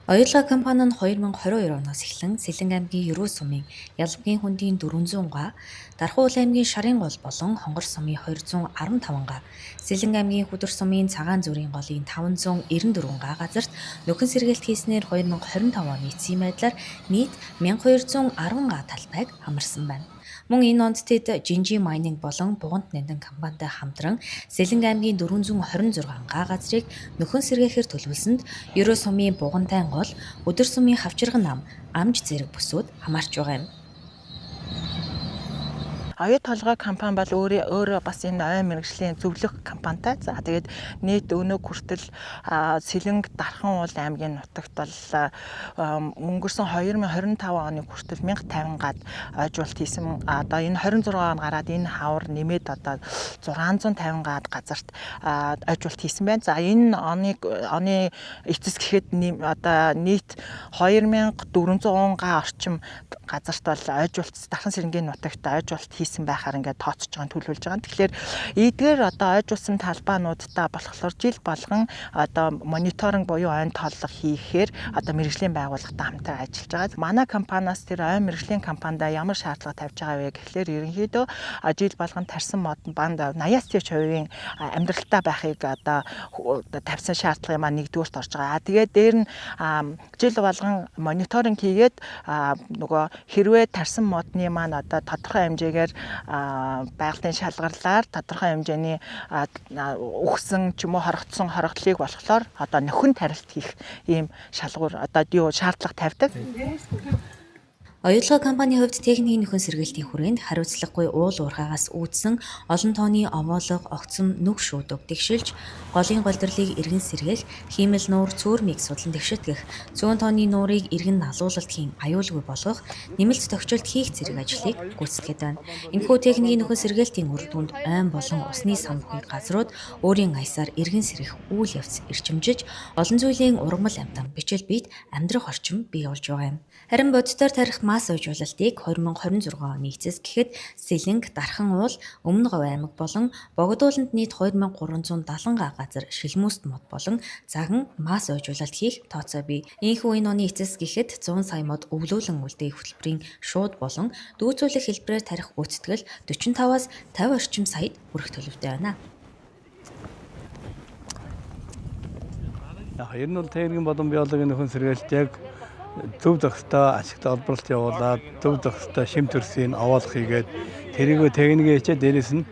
Speaker 3: Оюутлогоо компани нь 2022 оноос эхлэн Сэлэнг аймгийн Ерөө сумын Ялбгийн хүндийн 400 га, Дархан аймгийн Шарын гол болон Хонгор сумын 215 га, Сэлэнг аймгийн Хүдэр сумын Цагаан зүрийн голын 594 га газарт нөхөн сэргээлт хийснээр 2025 оны эцсийн байдлаар нийт 1210 га талбайг амарсан байна. Мөн энэ онд тэд Жинжи майнинг болон Бугант нандин компанитай хамтран Сэлэнг аймгийн 426 га газрыг нөхөн сэргээхээр төлөвлөсөнд Ерөө сумын Бугантайн гол, Өдөр сумын Хавчирган нам, Амж зэрэг бүсүүд хамаарч байгаа юм.
Speaker 4: Оюу толгой компани бол өөрөө бас энэ ойн мэргэжлийн зөвлөх компанитай. За тэгээд нийт өнөө хүртэл Сэлэнг Дархан уул аймгийн нутагт бол өнгөрсөн 2025 оны хүртэл 1050 гад ойжуулалт хийсэн. Одоо энэ 26 он гараад энэ хавар нэмээд одоо 650 гад газарт ойжуулалт хийсэн байна. За энэ оны эцэс гэхэд одоо нийт 2400 га орчим газарт бол ойжуулалт Дархан Сэрэнгийн нутагт ойжуулалт хийсэн байхаар ингээд тооцож байгаа төлөвлөж байгаа. Тэгэхээр эдгээр одоо ойжуулсан талбайнуудтай болохоор жил болгон одоо мониторинг буюу ойн тооллого хийхээр одоо мэргэжлийн байгууллагатай хамтран ажиллаж байгаа. Манай компаниас тэр ойн мэргэжлийн компанидаа ямар шаардлага тавьж байгаа вэ гэхлээр ерөнхийдөө жил болгон тарсан мод банд 80-аас дээш хувийн амьдралтай байхыг одоо тавьсан шаардлагын маань нэгдүгээрт орж байгаа. Тэгээд дээр нь жил болгон мониторинг хийгээд нөгөө хэрвээ тарсан модны маань одоо тодорхой хэмжээгээр байгальтын шалгарлаар тодорхой хэмжээний үхсэн ч юм уу хорогдсон хорогдлыг болохоор одоо нөхөн тарилт хийх ийм шалгуур одоо шаардлага тавьдаг.
Speaker 3: Оюутлогоо компанийн хувьд техникийн нөхөн сэргээлтийн хүрээнд хариуцлагагүй уул уурхаагаас үүдсэн олон тооны овоолго, огцом, нүх шүүдэг тэгшилж, голын голдрлыг иргэн сэргээх, хиймэл нуур, цөөрмийг судлан тэгшэтгэх, зүүн тооны нуурыг иргэн налуулалт хийн аюулгүй болгох, нэмэлт тохиолдолд хийх зэрэг ажлыг гүйцэтгэдэг байна. Энэхүү техникийн нөхөн сэргээлтийн үр дүнд айн болон усны самбгүй газрууд өөрийн аясаар иргэн сэрэх үйл явц эрчимжиж, олон зүйлийн ургамал амтан бичил биед амьдрах орчин бий болж байгаа юм. Харин боддоор тарих мас ойжуулалтыг 2026 оны эцэс гэхэд Сэлэнг, Дархан уул, Өмнө Говь аймаг болон Богдууланд нийт 2370 га газар шилмүүст мод болон заган мас ойжуулалт хийх тооцоо бий. Ийхүү энэ оны эцэс гэхэд 100 сая мод өвлүүлэн үлдээх хөтөлбөрийн шууд болон дүүцүүлэх хэлбэрээр тарих гүйцэтгэл 45-аас 50 орчим саяд хүрэх төлөвтэй байна.
Speaker 23: Ер нь бол техникийн болон биологийн нөхөн сэргээлт яг төв зохистой ашигтай олборлолт явуулаад төв зохистой шим төрсийн овоолох хийгээд тэрийгөө техникээ хичээ дээрээс нь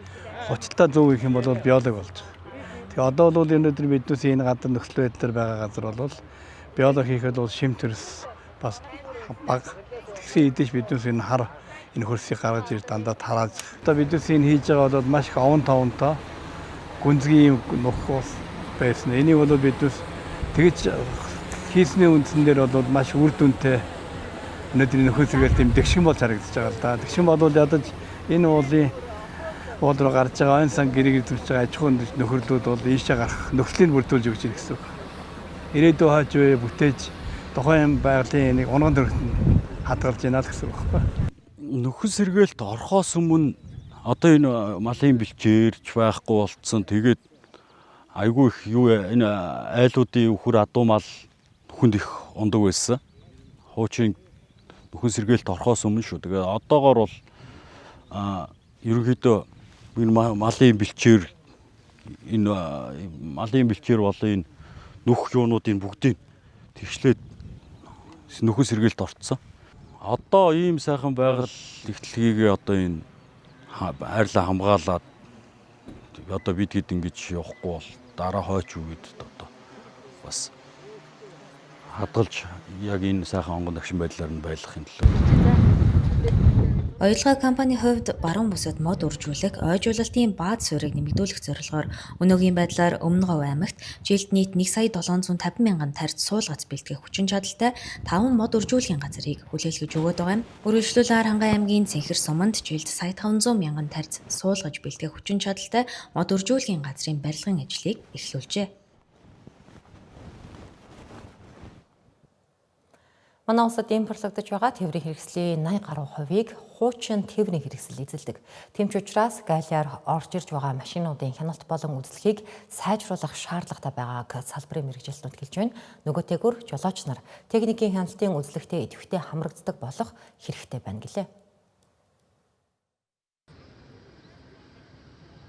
Speaker 23: хуцалтаа зөв хийх юм бол биолог болж байгаа. Тэгээ одоо бол өнөөдөр биднээс энэ гадар нөхцөл байдлаар байгаа газар бол биолог хийхэд бол шим төрс бас баг тэгсэн хэдийч биднээс энэ хар энэ хөрсийг гаргаж ир дандаа тарааж. Одоо биднээс энэ хийж байгаа бол маш их овон товонтой гүнзгий нөх байсан. Энийг бол биднээс тэгж хийсний үндсэн дээр бол маш үр дүнтэй өнөөдрийн нөхөн сэргээлт юм дэгшин болж харагдаж байгаа л да. Дэгшин бол ядаж энэ уулын уул руу гарч байгаа ойн сан гэрийг эзэмшиж байгаа аж ахуйн нөхөрлүүд бол ийшээ гарах нөхцөлийг бүрдүүлж өгч ирэх гэсэн үг. Ирээдүйн хойч үе бүтээж тухайн байгалийн нэг унган төрөлд хадгалж байна л гэсэн үг байхгүй.
Speaker 24: Нөхөн сэргээлт орхоос өмнө одоо энэ малын бэлчээрч байхгүй болцсон. Тэгээд айгүй их юу энэ айлуудын үхэр адуу мал хүнд их ундаг байсан. Хуучин нөхөн сэргээлт орхоос өмнө шүү. Тэгээ одоогоор бол ерөнхийдөө энэ малын бэлчээр болон энэ нүх юунуудын бүгдийг тэгшлээд нөхөн сэргээлт орцсон. Одоо ийм сайхан байгаль ихтлэгийг одоо энэ хайрлаа хамгаалаад одоо бид хэд ингэж явахгүй бол дараа хойч үед одоо бас хадгалж яг энэ сайхан онгон тагшин байдлаар нь байлгахын төлөө.
Speaker 3: Оёлгоо компанийн хувьд баруун бүсэд мод үржүүлэх, ойжуулалтын бааз суурийг нэмэгдүүлэх зорилгоор өнөөгийн байдлаар Өмнө Говь аймагт жилд нийт 1,750,000 тарьц суулгац бэлтгэх хүчин чадалтай 5 мод үржүүлэхийн газрыг хүлээлгэж өгöd байгаа юм. Үргэлжлүүлээр Хангай аймгийн Цэнхэр суманд жилд сая 500,000 тарьц суулгаж бэлтгэх хүчин чадалтай мод үржүүлэхийн газрын барилгын ажлыг эхлүүлжээ.
Speaker 1: Манай улсад импортлогдож байгаа тээврийн хэрэгслийн 80 гаруй хувийг хуучин тээврийн хэрэгсэл эзэлдэг. Тэмч учраас гаалиар орж ирж байгаа машинуудын хяналт болон үзлэхийг сайжруулах шаардлагатай байгааг салбарын мэргэжилтнүүд хэлж байна. Нөгөөтэйгүр жолооч нар техникийн хяналтын үзлэгтээ идэвхтэй хамрагддаг болох хэрэгтэй байна гэлээ.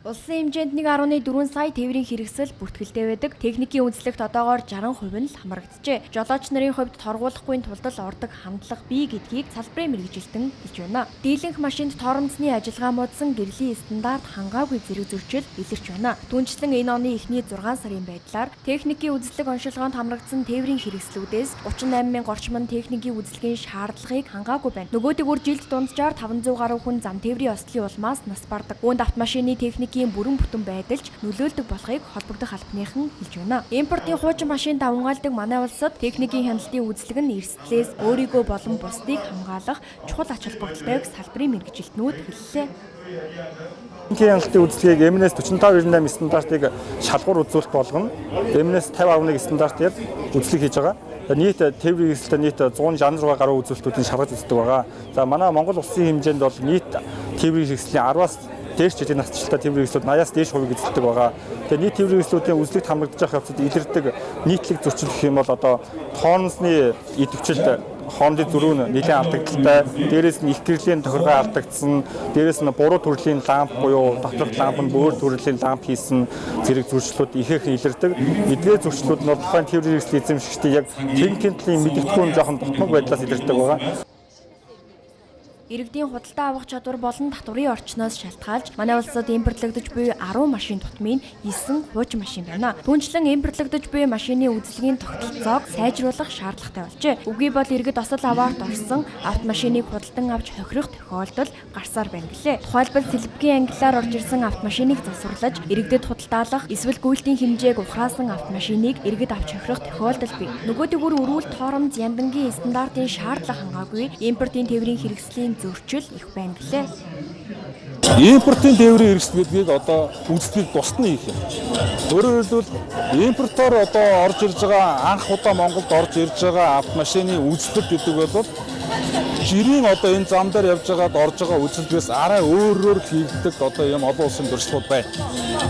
Speaker 14: Улсын хэмжээнд 1.4 сая тээврийн хэрэгсэл бүртгэлтэй байдаг. Техникийн үзлэгт одоогоор 60% нь л хамрагджээ. Жолооч нарын хувьд торгуулахгүй тулд л ордог хандлага бий гэдгийг салбарын мэргэжилтэн хэлж байна. Дийлэнх машинд тоормцны ажиллагаа муудсан гэрлийн стандарт хангаагүй зэрэг зөрчил илэрч байна. Түүнчлэн энэ оны эхний 6 сарын байдлаар техникийн үзлэг оншилгоонд хамрагдсан тээврийн хэрэгслүүдээс 38,000 орчмын техникийн үзлэгийн шаардлагыг хангаагүй байна. Нөгөөдөөр жилд дунджаар 500 гаруй хүн зам тээврийн ослын улмаас нас бардаг. Үүнд автомашины техникийн бүрэн бүтэн байдалж нөлөөлдөг болохыг холбогдох албаныхан хэлж байна. Импортын хуучин машин давмгаалдаг манай улсад техникийн хяналтын үзлэг нь эрсдлээс өөрийгөө болон бусдыг хамгаалах чухал ач холбогдолтойг салбарын мэргэжилтнүүд хэллээ.
Speaker 2: Техникийн хяналтын үзлэгийг МНС 4598 стандартыг шалгуур үзүүлэлт болгоно. МНС 5011 стандартаар үзлэг хийж байгаа. Нийт тээврийн хэрэгсэлтэй нийт 166 гаруй үзүүлэлтүүдийн шалгаж үздэг байгаа. За манай Монгол улсын хэмжээнд бол нийт тээврийн хэрэгслийн 10-аас дээш жилийн насжилттай тээврийн хэрэгслүүд 80-аас дээш хувийг эзэлдэг байгаа. Тэгээ нийт тээврийн хэрэгслүүдийн үзлэгт хамрагдаж байгаа явцад илэрдэг нийтлэг зөрчил гэх юм бол одоо тоонсны идэвхжилт хондын зөрүү нь нэлээд алдагдaltaй, дээрээс нь их гэрлийн тохиргоо алдагдсан, дээрээс нь буруу төрлийн ламп буюу доторх ламп нь өөр төрлийн ламп хийсэн зэрэг зөрчлүүд ихээхэн илэрдэг. Эдгээр зөрчлүүд нь тухайн тээврийн хэрэгслийн эзэмшигчдийн яг техникийн талын мэдээлэлгүй жоохон дутмаг байдлаас илэрдэг байгаа.
Speaker 14: Иргэдийн худалдаа авах чадвар болон татварын орчноос шалтгаалж манай улсад импортлогдож буй 10 машин тутмын 9 хуучин машин байна. Түүнчлэн импортлогдож буй машины үзлэгийн тогтолцоог сайжруулах шаардлагатай болжээ. Үгүй бол иргэд осол аваарт орсон автомашиныг худалдан авч хохирох тохиолдол гарсаар байна гэлээ. Тухайлбал сэлбэгийн ангиллаар орж ирсэн автомашиныг засварлаж иргэдэд худалдаалах эсвэл гүйлтийн хэмжээг ухраасан автомашиныг иргэд авч хохирох тохиолдол бий. Нөгөөдөөр өрүүл тоормц яндангийн стандартын шаардлага хангаагүй импортын тээврийн хэрэгслийн зөрчил их байна гэлээ.
Speaker 2: Импортын тээврийн хэрэгсэл гэдгийг одоо үзлэгийг бусд нь хийх юм. Өөрөөр хэлбэл импортоор одоо орж ирж байгаа анх удаа Монголд орж ирж байгаа автомашины үзлэг гэдэг бол жирийн одоо энэ зам дээр явж байгаад орж байгаа үзлэгээс арай өөрөөр хийгддэг одоо юм олон улсын төрслүүд байна.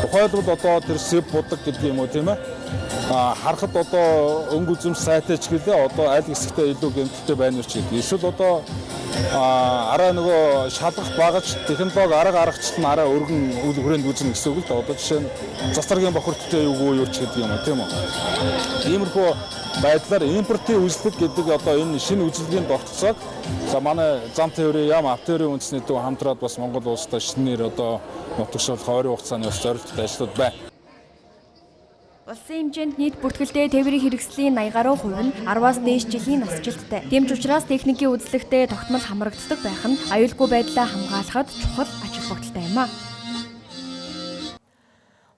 Speaker 2: Тухайлбал одоо тэр сэв будаг гэдэг юм уу тийм ээ? Харахад одоо өнгө үзэмж сайтай ч гэлээ одоо аль хэсэгтээ илүү гэмтэлтэй байна уу ч гэдэг. Эсвэл одоо арай нөгөө шалгах багаж технологи арга аргачлал нь арай өргөн үйл хүрээнд үүснэ гэсэн үг л да. Одоо жишээ нь засваргийн бохирдтой юу ч гэдэг юм уу тийм үү. Иймэрхүү байдлаар импортын үзлэг гэдэг одоо энэ шинэ үзлэгийн тогтолцоог за манай зам тээврийн яам автоөрийн үндэсний төв хамтраад бас Монгол улстай шинээр одоо нутагшуулах ойрын хугацааны бас зорилттой ажлууд байна.
Speaker 14: Улсын хэмжээнд нийт бүртгэлтэй тээврийн хэрэгслийн 80 гаруй хувь нь 10-аас дээш жилийн насжилттай. Тэмч учраас техникийн үзлэгтээ тогтмол хамрагддаг байх нь аюулгүй байдлаа хамгаалахад чухал ач холбогдолтой юм а.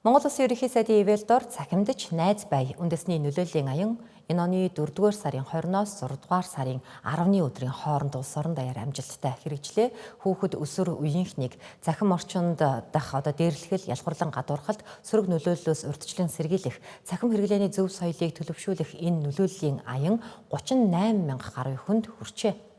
Speaker 1: Монгол Улсын ерөнхий сайдын ивэлдор цахимдаж найз бай үндэсний нөлөөллийн аян энэ оны 4-р сарын 20-оос 6-р сарын 10-ны өдрийн хооронд улс орон даяар амжилттай хэрэгжлээ. Хүүхэд өсвөр үеийнхнийг захим орчинд дах дээрлэхэл, ялгуурлан гадуурхалт, сөрөг нөлөөллөөс урьдчилан сэргийлэх, цахим хэрэглээний зөв соёлыг төлөвшүүлэх энэ нөлөөллийн аян 38,000 гаруй хүнд хүрчээ.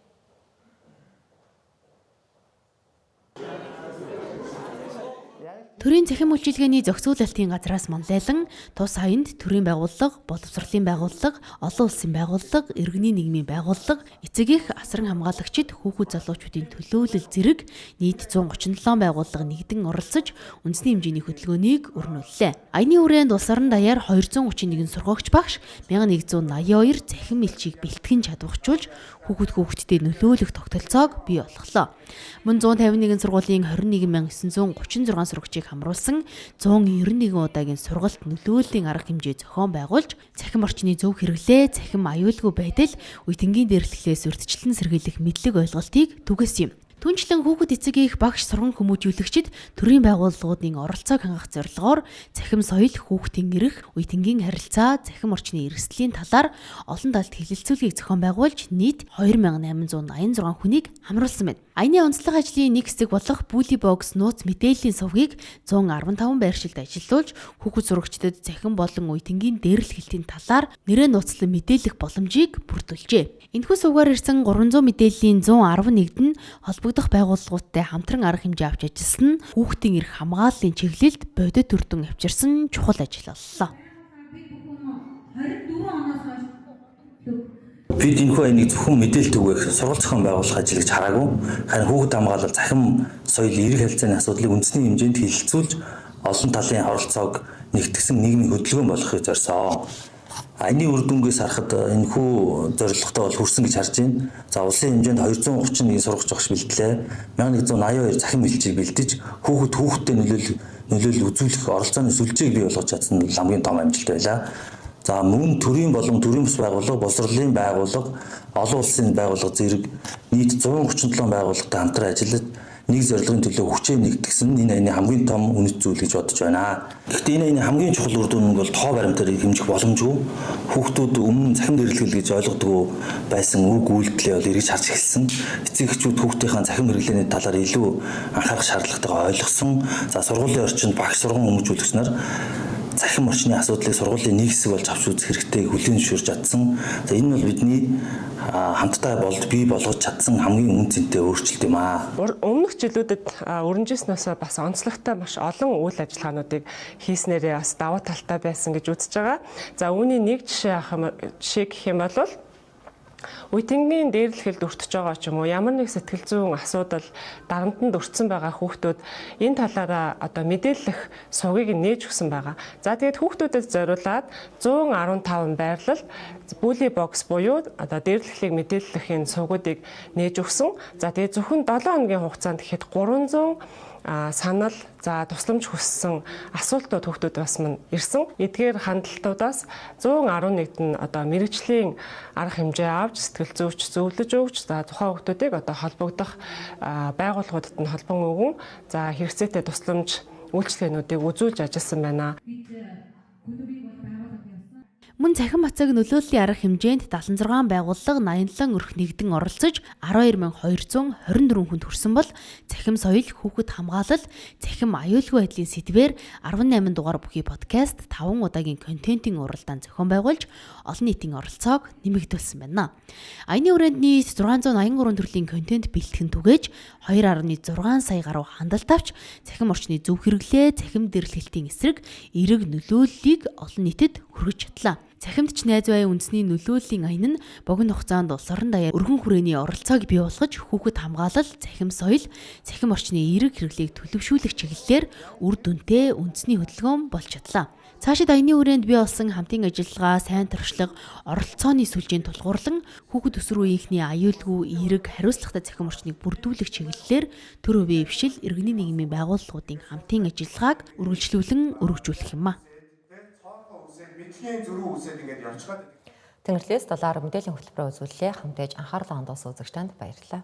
Speaker 6: Төрийн захим үйлчилгээний зохицуулалтын газраас манлайлан тус хаянд төрийн байгууллага, боловсролын байгууллага, олон улсын байгууллага, иргэний нийгмийн байгууллага, эцэг их асран хамгаалагчид хүүхэд залуучуудын төлөөлөл зэрэг нийт 137 байгууллага нэгдэн оролцож үндэсний хэмжээний хөтөлбөрийг өрнүүллээ. Аяны хүрээнд улс орон даяар 231 сургагч багш 1182 захим элчийг бэлтгэн чадварчулж хүүхэдтэй нөлөөлөх тогтолцоог бий болголоо. Мөн 151 сургуулийн 21936 сурагчийг хамруулсан 191 удаагийн сургалт нөлөөллийн арга хэмжээ зохион байгуулж цахим орчны зөв хэрэглээ, цахим аюулгүй байдал, үе тэнгийн дээрлэхлээс урьдчилан сэргийлэх мэдлэг ойлголтыг түгээсэн юм. Түүнчлэн хүүхэд эцэг их багш сурган хүмүүжүүлэгчид төрийн байгууллагуудын оролцоог хангах зорилгоор цахим соёл, хүүхдийн эрх, үеийнгийн харилцаа, цахим орчны эрсдлийн талаар олон талд хэлэлцүүлгийг зохион байгуулж нийт 2886 хүнийг хамруулсан байна. Аяны онцлог ажлын нэг хэсэг болох Bully Box нууц мэдээллийн сувгийг 115 байршилд ажиллуулж хүүхэд сурагчдад цахим болон үеийнгийн дээрлэл хэлтийн талаар нэрээ нууцлан мэдээлэх боломжийг бүрдүүлжээ. Энэхүү сувгаар ирсэн 300 мэдээллийн 111-д нь холбогдох байгууллагуудтай хамтран арга хэмжээ авч ажилласан нь хүүхдийн эрх хамгааллын чиглэлд бодит үр дүн авчирсан чухал ажил боллоо.
Speaker 7: Бид энэхүү аяыг зөвхөн мэдээлэл түгээх сургалт зохион байгуулах ажил гэж хараагүй. Харин хүүхэд хамгаалал, цахим соёл, эрх харилцааны асуудлыг үндэсний хэмжээнд хэлэлцүүлж олон талын оролцоог нэгтгэсэн нийгмийн хөдөлгөөн болгохыг зорьсон. Аяны үр дүнгээс харахад энэхүү зорилготой бол хүрсэн гэж харж байна. За улсын хэмжээнд 231 сургагч багш бэлтлээ. 1182 цахим бэлчийг бэлдэж хүүхдэд нөлөөлөл үзүүлэх оролцооны сүлжээг бий болгож чадсан нь хамгийн том амжилт байлаа. За мөн төрийн болон төрийн бус байгууллага, боловсролын байгууллага, олон улсын байгууллага зэрэг нийт 137 байгууллагатай хамтран ажиллаж нэг зорилгын төлөө хүчээ нэгтгэсэн нь энэ аяны хамгийн том үнэт зүйл гэж бодож байна. Гэхдээ энэ аяны хамгийн чухал үр дүн нь бол тоо баримтаар хэмжих боломжгүй. Хүүхдүүд өмнө цахим хэрэглэл гэж ойлгодог байсан үг үйлдэлээ бол эргэж харж эхэлсэн. Эцэг эхчүүд хүүхдийнхээ цахим хэрэглээний талаар илүү анхаарах шаардлагатайгаа ойлгосон. За сургуулийн орчинд багш сургууль хүмүүжүүлэгч нар цахим орчны асуудлыг сургуулийн нэг хэсэг болж авч үзэх хэрэгтэйг хүлээн зөвшөөрч чадсан. За энэ бол бидний хамтдаа бий болгож чадсан хамгийн үн цэнтэй өөрчлөлт юм аа.
Speaker 8: Өмнөх жилүүдэд өрнжсэнөөсөө бас онцлогтой маш олон үйл ажиллагаануудыг хийснээрээ бас давуу талтай байсан гэж үзэж байгаа. За үүний нэг жишээ гэх юм бол үеийнгийн дээрлэхэд өртөж байгаа ч юм уу ямар нэг сэтгэл зүйн асуудал дарамтанд өртсөн байгаа хүүхдүүд энэ талаараа одоо мэдээлэх сувгийг нээж өгсөн байгаа. За тэгээд хүүхдүүдэд зориулаад 115 байрлал Bully Box буюу одоо дээрлэхлийг мэдээлэх энэ сувгуудыг нээж өгсөн. За тэгээд зөвхөн 7 хоногийн хугацаанд гэхэд 300 санал за тусламж хүссэн асуултууд хүүхдүүд бас мань ирсэн. Эдгээр хандлтуудаас 111-д нь одоо мэрэгжлийн арга хэмжээ авч сэтгэл зүйч зөвлөж өгч за тухайн хүүхдүүдийг одоо холбогдох байгууллагуудад нь холбон өгөн за хэрэгцээтэй тусламж үйлчилгээнүүдийг үзүүлж ажилласан байна.
Speaker 6: Мөн цахим бацааг нөлөөллийн арга хэмжээнд 76 байгууллага 87 өрх нэгдэн оролцож 12224 хүнд хүрсэн бол цахим соёл, хүүхэд хамгаалал, цахим аюулгүй байдлын сэдвээр 18 дугаар бүхий подкаст 5 удаагийн контентын уралдаан зохион байгуулж олон нийтийн оролцоог нэмэгдүүлсэн байна. Аяны хүрээнд нийт 683 төрлийн контент бэлтгэн түгээж 2.6 сая гаруй хандлт авч цахим орчны зөв хэрэглээ, цахим дэрлэлтийн эсрэг эерэг нөлөөллийг олон нийтэд хүргэж чадлаа. Цахимд ч найз байр үндэсний нөлөөллийн аян нь богино хугацаанд улс орон даяар өргөн хүрээний оролцоог бий болгож хүүхэд хамгаалал, цахим соёл, цахим орчны эерэг хэрэглээг төлөвшүүлэх чиглэлээр үр дүнтэй үндэсний хөдөлгөөн болж чадлаа. Цаашид аяны хүрээнд бий болсон хамтын ажиллагаа, сайн туршлага, оролцооны сүлжээнд тулгуурлан хүүхэд өсвөр үеийнхний аюулгүй, эерэг, хариуцлагатай цахим орчныг бүрдүүлэх чиглэлээр төр хувийн эвшил, иргэний нийгмийн байгууллагуудын хамтын ажиллагааг үргэлжлүүлэн өргөжүүлэх юм а.
Speaker 1: Тэнгэрлээс доллар мэдээллийн хөтөлбөрөөр үзүүлэлээ хамтээж анхаарлаа хандуулсан үзэгчдэнд баярлалаа.